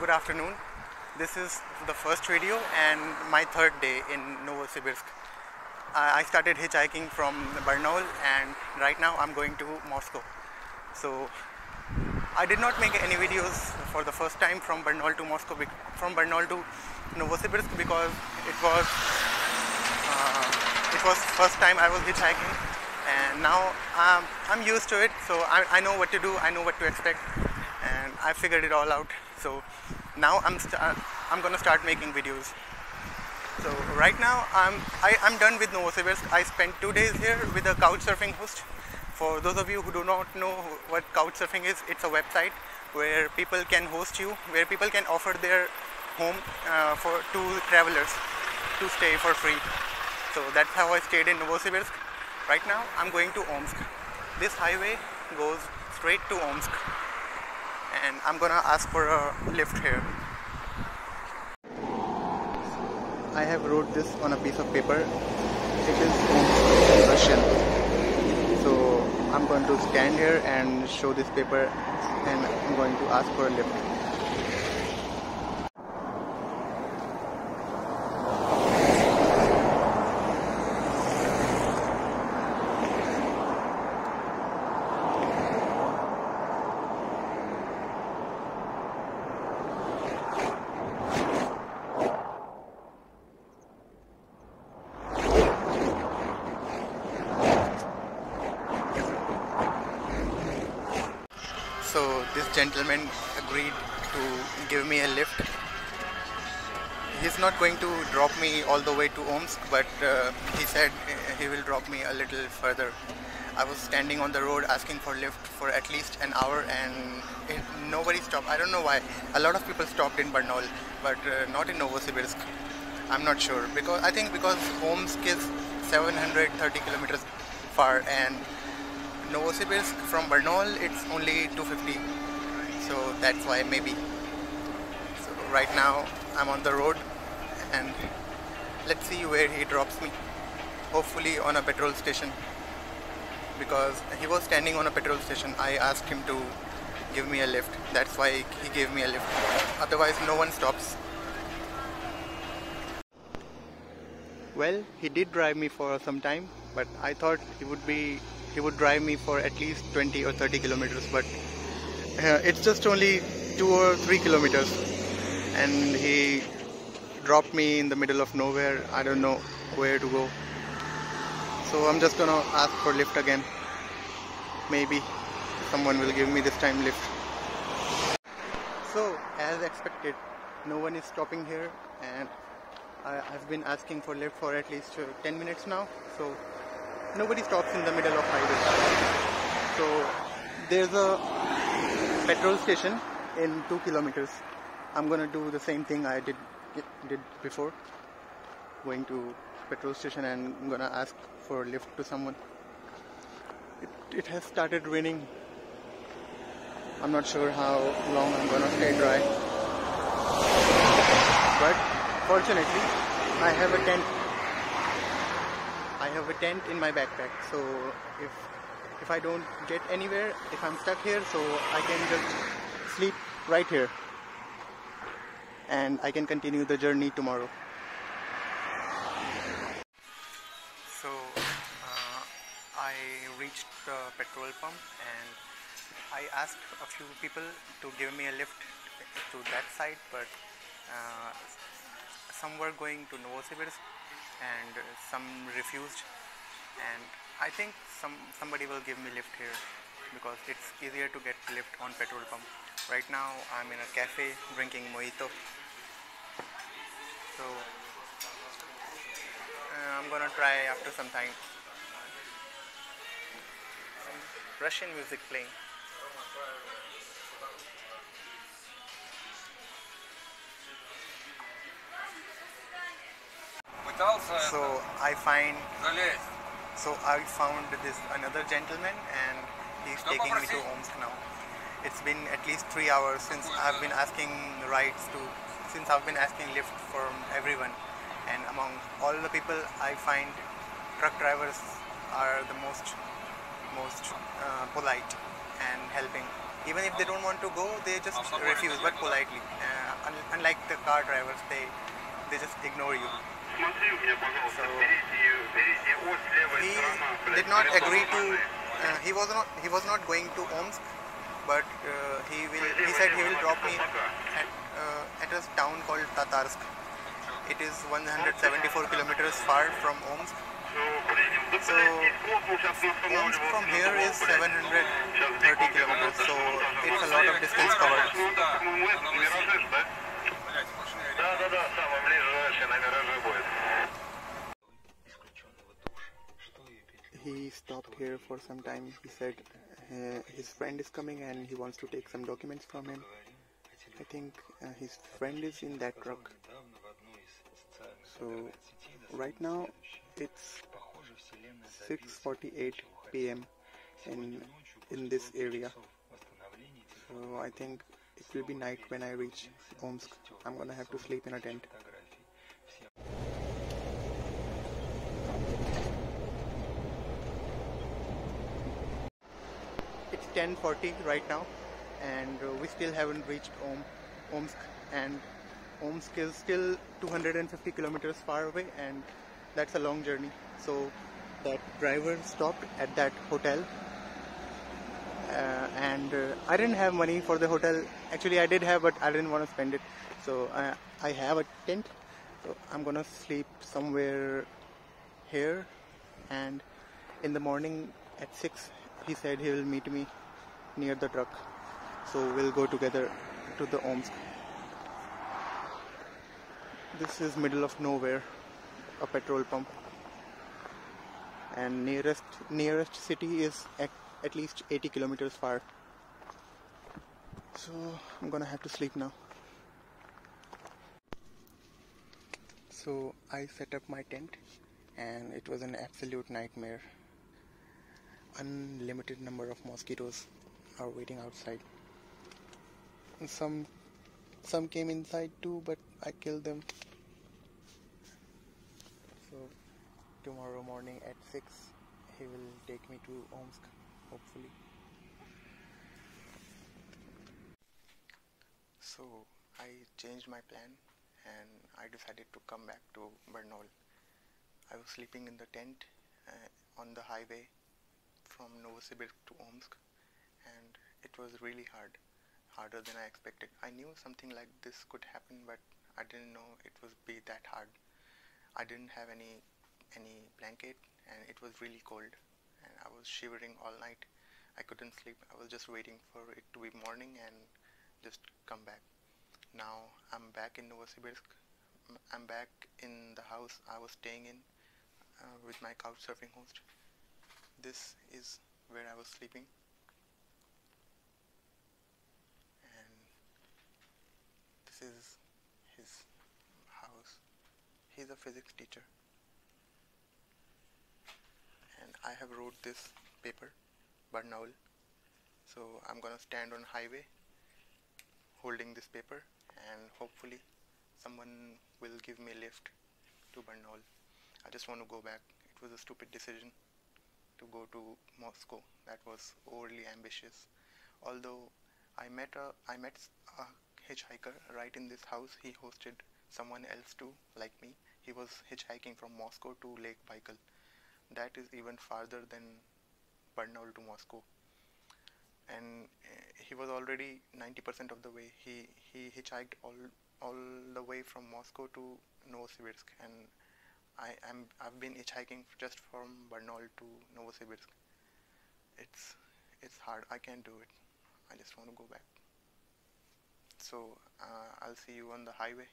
Good afternoon. This is the first video and my third day in Novosibirsk. I started hitchhiking from Barnaul and right now I'm going to Moscow. So I did not make any videos for the first time from Barnaul to Moscow, from Barnaul to Novosibirsk, because it was first time I was hitchhiking, and now I'm used to it. So I know what to do, I know what to expect, and I figured it all out. So now I'm gonna start making videos. So right now I'm done with Novosibirsk. I spent 2 days here with a couch surfing host. For those of you who do not know what couch surfing is, it's a website where people can host you, where people can offer their home to travelers to stay for free. So that's how I stayed in Novosibirsk. Right now I'm going to Omsk. This highway goes straight to Omsk, and I'm gonna ask for a lift here. I have wrote this on a piece of paper. It is Omsk in Russian. So I'm going to stand here and show this paper, and I'm going to ask for a lift. So this gentleman agreed to give me a lift. He's not going to drop me all the way to Omsk, but he said he will drop me a little further. I was standing on the road asking for lift for at least an hour, and nobody stopped. I don't know why. A lot of people stopped in Barnaul, but not in Novosibirsk. I'm not sure, I think because Omsk is 730 kilometers far, and Novosibirsk from Barnaul it's only 250, so that's why maybe. So right now I'm on the road, and let's see where he drops me. Hopefully on a petrol station, because he was standing on a petrol station. I asked him to give me a lift. That's why he gave me a lift. Otherwise no one stops. Well, he did drive me for some time, but I thought he would drive me for at least 20 or 30 kilometers, but it's just only 2 or 3 kilometers, and he dropped me in the middle of nowhere. I don't know where to go, so I'm just gonna ask for lift again. Maybe someone will give me this time lift. So as expected, no one is stopping here, and I've been asking for lift for at least 10 minutes now, so nobody stops in the middle of highway. So there's a petrol station in 2 kilometers. I'm gonna do the same thing I did before, going to petrol station, and I'm gonna ask for a lift to someone. It has started raining. I'm not sure how long I'm gonna stay dry, but fortunately I have a tent. I have a tent in my backpack, so if I don't get anywhere, if I'm stuck here, so I can just sleep right here, and I can continue the journey tomorrow. So I reached the petrol pump, and I asked a few people to give me a lift to that side, but some were going to Novosibirsk and some refused, and I think somebody will give me lift here, because it's easier to get lift on petrol pump. Right now I'm in a cafe drinking mojito, so I'm gonna try after some time. Russian music playing. So I found this another gentleman, and he's taking me to Omsk now. It's been at least 3 hours since I've been asking lift from everyone, and among all the people I find truck drivers are the most polite and helping. Even if they don't want to go, they just refuse, but politely. unlike the car drivers, they just ignore you. So he did not agree to. He was not going to Omsk, but he said he will drop me at a town called Tatarsk. It is 174 kilometers far from Omsk. So Omsk from here is 730 kilometers, so it's a lot of distance covered. He stopped here for some time. He said his friend is coming and he wants to take some documents from him. I think his friend is in that truck. So right now it's 6:48 p.m. in this area. So I think it will be night when I reach Omsk. I'm gonna have to sleep in a tent. It's 10:40 right now, and we still haven't reached Omsk, and Omsk is still 250 kilometers far away, and that's a long journey. So that driver stopped at that hotel, and I didn't have money for the hotel. Actually I did have, but I didn't want to spend it. So I have a tent, so I'm gonna sleep somewhere here, and in the morning at 6 he said he will meet me near the truck, so we'll go together to the Omsk. This is middle of nowhere, a petrol pump, and nearest city is at least 80 kilometers far. So I'm gonna have to sleep now. So I set up my tent, and it was an absolute nightmare. Unlimited number of mosquitoes are waiting outside. And some came inside too, but I killed them. So tomorrow morning at 6 he will take me to Omsk, hopefully. So I changed my plan and I decided to come back to Barnaul. I was sleeping in the tent on the highway from Novosibirsk to Omsk, and it was really harder than I expected. I knew something like this could happen, but I didn't know it would be that hard. I didn't have any blanket, and it was really cold, and I was shivering all night. I couldn't sleep. I was just waiting for it to be morning and just come back. Now I'm back in Novosibirsk. I'm back in the house I was staying in with my couch surfing host. This is where I was sleeping, and this is his house. He's a physics teacher, and I have wrote this paper, Barnaul. So I'm gonna stand on highway holding this paper, and hopefully someone will give me a lift to Barnaul. I just want to go back. It was a stupid decision to go to Moscow. That was overly ambitious. Although I met a hitchhiker right in this house. He hosted someone else too, like me. He was hitchhiking from Moscow to Lake Baikal. That is even farther than Barnaul to Moscow. And he was already 90% of the way. He hitchhiked all the way from Moscow to Novosibirsk, and I've been hitchhiking just from Barnaul to Novosibirsk. It's hard. I can't do it. I just want to go back. So I'll see you on the highway.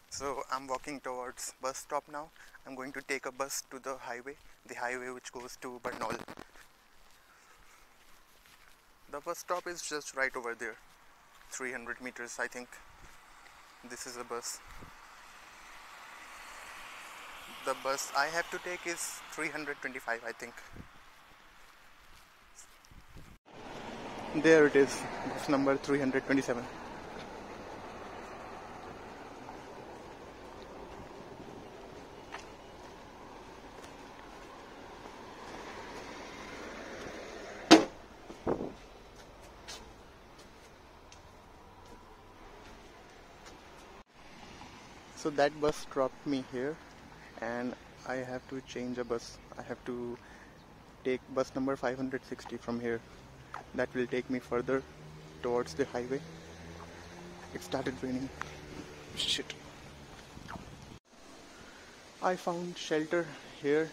So I'm walking towards bus stop now. I'm going to take a bus to the highway which goes to Barnaul. The bus stop is just right over there, 300 meters I think. This is a bus. The bus I have to take is 325 I think. There it is, bus number 327. So that bus dropped me here, and I have to change a bus. I have to take bus number 560 from here. That will take me further towards the highway. It started raining. Shit. I found shelter here.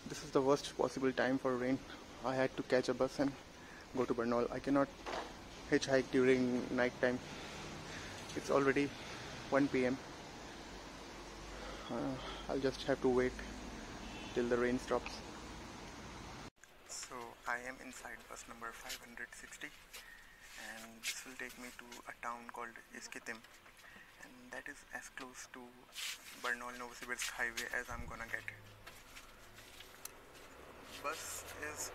This is the worst possible time for rain. I had to catch a bus and go to Barnaul. I cannot hitchhike during night time. It's already 1 p.m. I'll just have to wait till the rain stops. So I am inside bus number 560, and this will take me to a town called Hitchhiking, and that is as close to Barnaul Novosibirsk highway as I'm gonna get. Bus is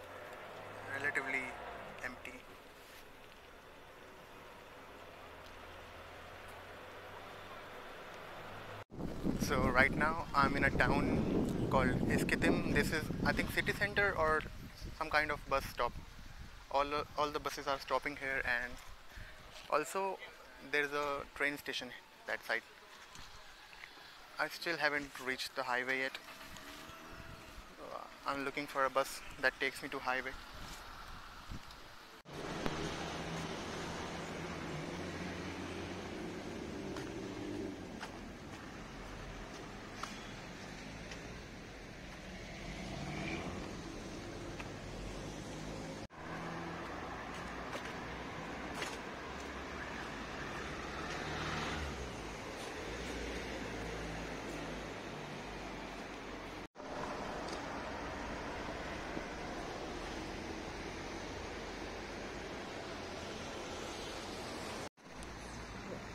relatively empty. So right now I'm in a town called Hitchhiking. This is, I think, city center or some kind of bus stop. All the buses are stopping here, and also there's a train station that side. I still haven't reached the highway yet. I'm looking for a bus that takes me to highway.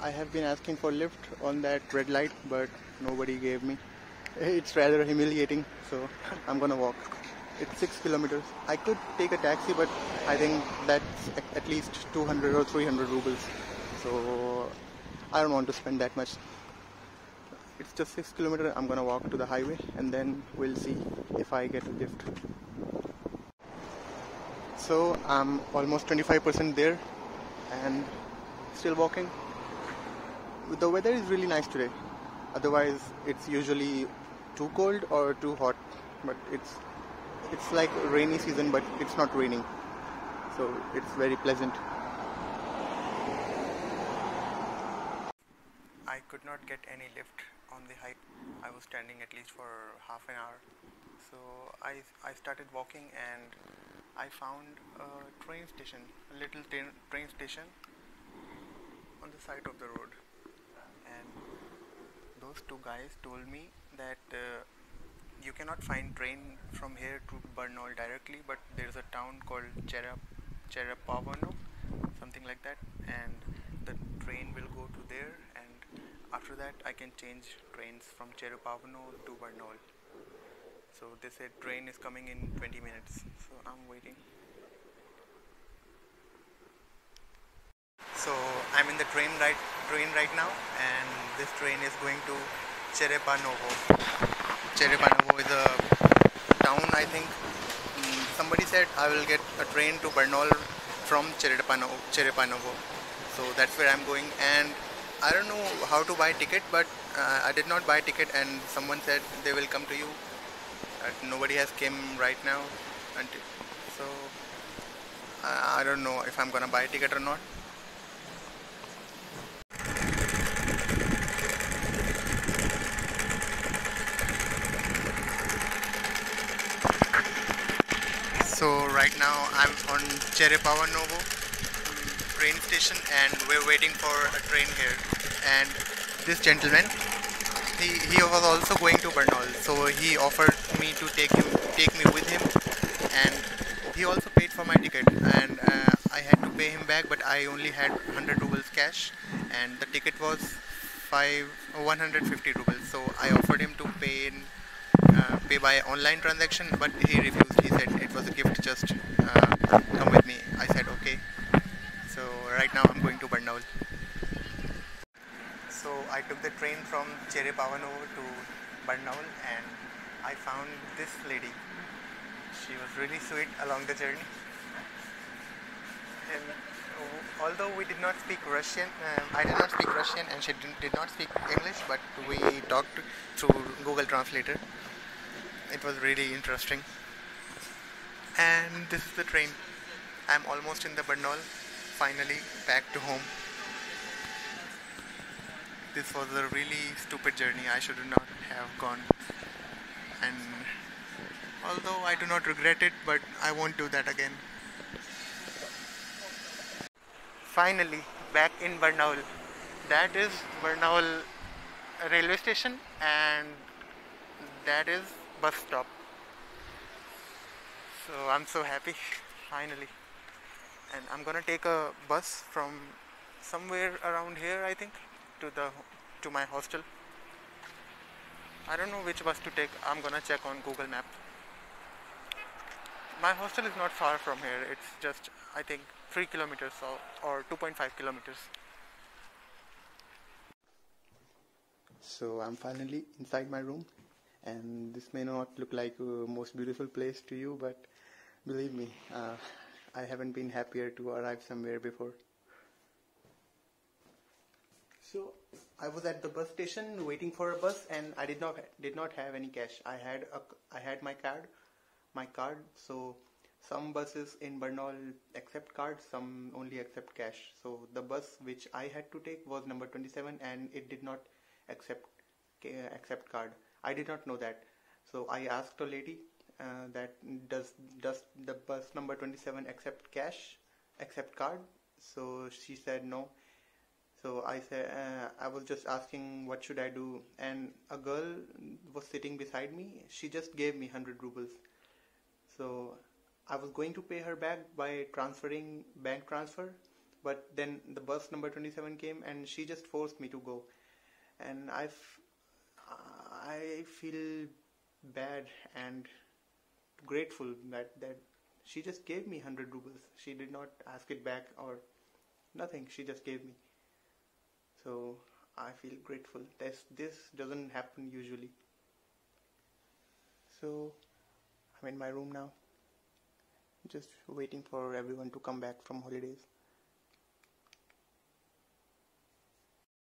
I have been asking for lift on that red light, but nobody gave me. It's rather humiliating, so I'm gonna walk. It's 6 kilometers. I could take a taxi, but I think that's at least 200 or 300 rubles. So I don't want to spend that much. It's just 6 kilometers. I'm gonna walk to the highway, and then we'll see if I get a lift. So I'm almost 25% there, and still walking. The weather is really nice today. Otherwise, it's usually too cold or too hot. But it's like rainy season, but it's not raining, so it's very pleasant. I could not get any lift on the hike. I was standing at least for half an hour. So I started walking, and I found a train station, a little train station on the side of the road. And those two guys told me that you cannot find train from here to Barnaul directly, but there's a town called Cherepavano, something like that, and the train will go to there, and after that I can change trains from Cherepavano to Barnaul. So they said train is coming in 20 minutes, so I'm waiting. So I'm in the train right now, and this train is going to Cherepanovo. Cherepanovo is a town, I think. Somebody said I will get a train to Barnaul from Cherepanovo. So that's where I'm going, and I don't know how to buy ticket, but I did not buy ticket, and someone said they will come to you. Nobody has came right now, so I don't know if I'm gonna buy a ticket or not. So right now I'm on Cherepavanovo train station, and we're waiting for a train here. And this gentleman, he was also going to Barnaul, so he offered me to take me with him, and he also paid for my ticket. And I had to pay him back, but I only had 100 rubles cash, and the ticket was 150 rubles. So I offered him to pay by online transaction, but he refused. He said it was a gift, just come with me. I said okay. So right now I'm going to Barnaul. So I took the train from Cherepavanovo to Barnaul, and I found this lady. She was really sweet along the journey. And Although we did not speak Russian, I did not speak Russian and she did not speak English, but we talked through Google Translator. It was really interesting. And this is the train. I'm almost in the Barnaul, finally back to home. This was a really stupid journey. I should not have gone. And although I do not regret it, but I won't do that again. Finally, back in Barnaul. That is Barnaul railway station, and that is bus stop. So I'm so happy, finally. And I'm gonna take a bus from somewhere around here, I think, to my hostel. I don't know which bus to take. I'm gonna check on Google Map. My hostel is not far from here. It's just, I think, 3 kilometers or 2.5 kilometers. So I'm finally inside my room, and this may not look like a most beautiful place to you, but believe me, I haven't been happier to arrive somewhere before. So I was at the bus station waiting for a bus, and I did not have any cash. I had my card. So some buses in Barnaul accept cards, some only accept cash. So the bus which I had to take was number 27, and it did not accept card. I did not know that. So I asked a lady that does the bus number 27 accept card? So she said no. So I said, I was just asking what should I do, and a girl was sitting beside me. She just gave me 100 rubles. So I was going to pay her back by transferring bank transfer, but then the bus number 27 came and she just forced me to go. And I feel bad and grateful that she just gave me 100 rubles. She did not ask it back or nothing. She just gave me. So I feel grateful. This doesn't happen usually. So I'm in my room now, just waiting for everyone to come back from holidays.